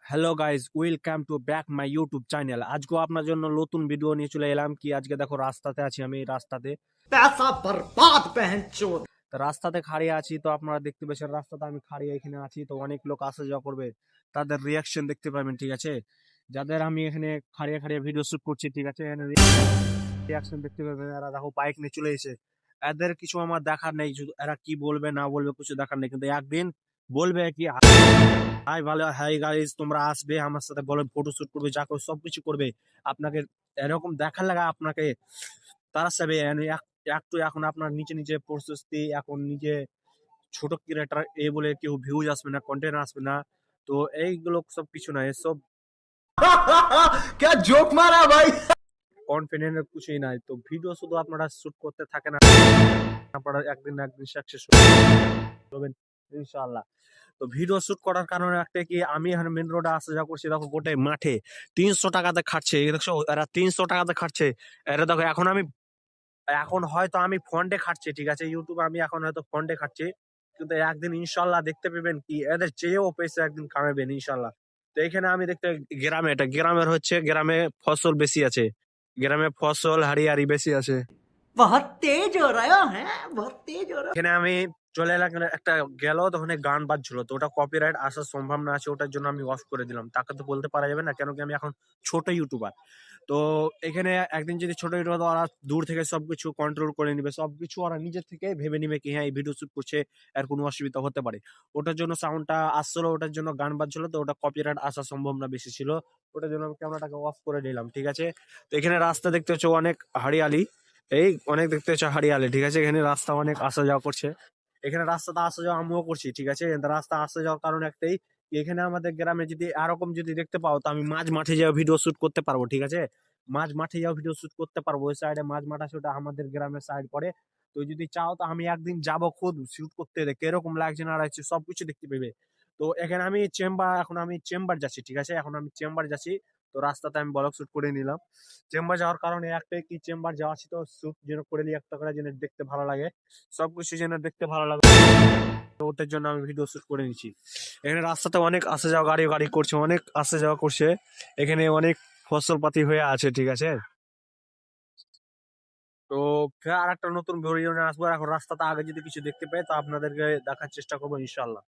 Hello guys, welcome to back my YouTube channel. আজকেও আপনার জন্য নতুন ভিডিও নিয়ে চলে এলাম। কি আজকে দেখো রাস্তাতে আছি আমি, রাস্তাতে पैसा बर्बाद बहन चोद। তো রাস্তাতে খাড়িয়ে আছি। তো আপনারা দেখতে পাচ্ছেন রাস্তাতে আমি খাড়িয়ে এখানে আছি। তো অনেক লোক আসা যাওয়া করবে, তাদের রিয়াকশন দেখতে পাবেন, ঠিক আছে? যাদের আমি এখানে খাড়িয়ে খাড়িয়ে ভিডিও শুট করছি, ঠিক আছে, এখানে রিয়াকশন দেখতে পাবেন। এরা দেখো বাইক নিয়ে চলে এসে, এদের কিছু আমার দেখার নেই, শুধু এরা কি বলবে না বলবে কিছু দেখার নেই, কিন্তু একদিন বলবে কি হাই ভালো, হাই গাইস, তোমরা আসবে আমার সাথে, বলে ফটো শুট করবে, যা করবে সবকিছু করবে আপনাকে। এরকম দেখার লাগা আপনাকে তারা সাবে একটু এখন আপনার নিচে নিচে প্রশস্তি, এখন নিজে ছোট ক্রিয়েটার এই বলে কেউ ভিউজ আসবে না, কন্টেন্ট আসবে না। তো এইগুলো সব কিছু না, এসব क्या जोक मारा भाई। কনফিডেন্ট কিছুই নাই। তো ভিডিও শুধু আপনারা শুট করতে থাকেন, আপনারা একদিন না একদিন সাকসেস হবেন ইনশাআল্লাহ। তো ভিডিও শুট করার কারণে একটা কি, আমি এখানে মেন রোডে আসা যাওয়া করছি, দেখো গোটাই মাঠে 300 টাকাতে খাটছে, এই দেখছো এরা 300 টাকাতে খাটছে। এরা দেখো এখন হয়তো আমি ফন্ডে খাটছি, ঠিক আছে, ইউটিউবে আমি এখন হয়তো ফন্ডে খাটছি, কিন্তু একদিন ইনশাল্লাহ দেখতে পেবেন কি এদের চেয়েও পয়সা একদিন কামাবেন ইনশাল্লাহ। তো এখানে আমি দেখতে, গ্রামে, এটা গ্রামের হচ্ছে, গ্রামে ফসল বেশি আছে, গ্রামে ফসল হারিয়ারি বেশি আছে। बहुत तेज हो रहा है, बहुत तेज हो रहा এখানে আমি চলে এলাম, একটা গেল তো ওখানে গান বাজছিল, তো ওটা কপিরাইট আসার সম্ভাবনা আছে, ওটার জন্য আমি অফ করে দিলাম। তাকে তো বলতে পারা যাবে না, কেন কি আমি এখন ছোট ইউটিউবার। তো এখানে একদিন যদি ছোট ইউটিউবার, ওরা দূর থেকে সবকিছু কন্ট্রোল করে নিবে, সবকিছু ওরা নিজের থেকে ভেবে নিবে কি হ্যাঁ এই ভিডিও শুট করছে, এর কোনো অসুবিধা হতে পারে। ওটার জন্য সাউন্ডটা আসছিল, ওটার জন্য গান বাজছিল, তো ওটা কপিরাইট আসার সম্ভাবনা বেশি ছিল, ওটার জন্য আমি ক্যামেরাটাকে অফ করে নিলাম, ঠিক আছে। তো এখানে রাস্তা দেখতে হচ্ছে অনেক হরিয়ালি, এই অনেক দেখতে হচ্ছে হরিয়ালি, ঠিক আছে। এখানে রাস্তা অনেক আসা যাওয়া করছে, এখানে রাস্তাটা আসা যাওয়া আমিও করছি, ঠিক আছে। রাস্তা আসা যাওয়ার কারণ একটাই, এখানে আমাদের গ্রামে যদি এরকম যদি দেখতে পাও, তো আমি মাঝ মাঠে যাও ভিডিও শুট করতে পারবো, ঠিক আছে। মাঝ মাঠে যাও ভিডিও শুট করতে পারবো, ওই সাইডে মাঝ মাঠ আছে, ওটা আমাদের গ্রামের সাইড পড়ে। তো যদি চাও তো আমি একদিন যাবো খুদ শুট করতে, কিরকম লাগছে না লাগছে সবকিছু দেখতে পেবে। তো এখানে আমি এখন আমি চেম্বার যাচ্ছি, ঠিক আছে, এখন আমি চেম্বার যাচ্ছি। তো রাস্তাতে আমি ব্লগ শুট করে নিলাম। চেম্বার যাওয়ার কারণে একটাই কি, চেম্বার যাওয়া আছে তো শুট যেন করে নিই, একটা করে যেন দেখতে ভালো লাগে, সবকিছু যেন দেখতে ভালো লাগে, তো ওটার জন্য আমি ভিডিও শুট করে নিচ্ছি। এখানে রাস্তাতে অনেক আসা যাওয়া গাড়ি গাড়ি করছে, অনেক আসা যাওয়া করছে, এখানে অনেক ফসলপাতি হয়ে আছে, ঠিক আছে। তো ফের আর একটা নতুন ভিডিও নিয়ে আসবো। এখন রাস্তাতে আগে যদি কিছু দেখতে পাই তো আপনাদেরকে দেখার চেষ্টা করবো ইনশাল্লাহ।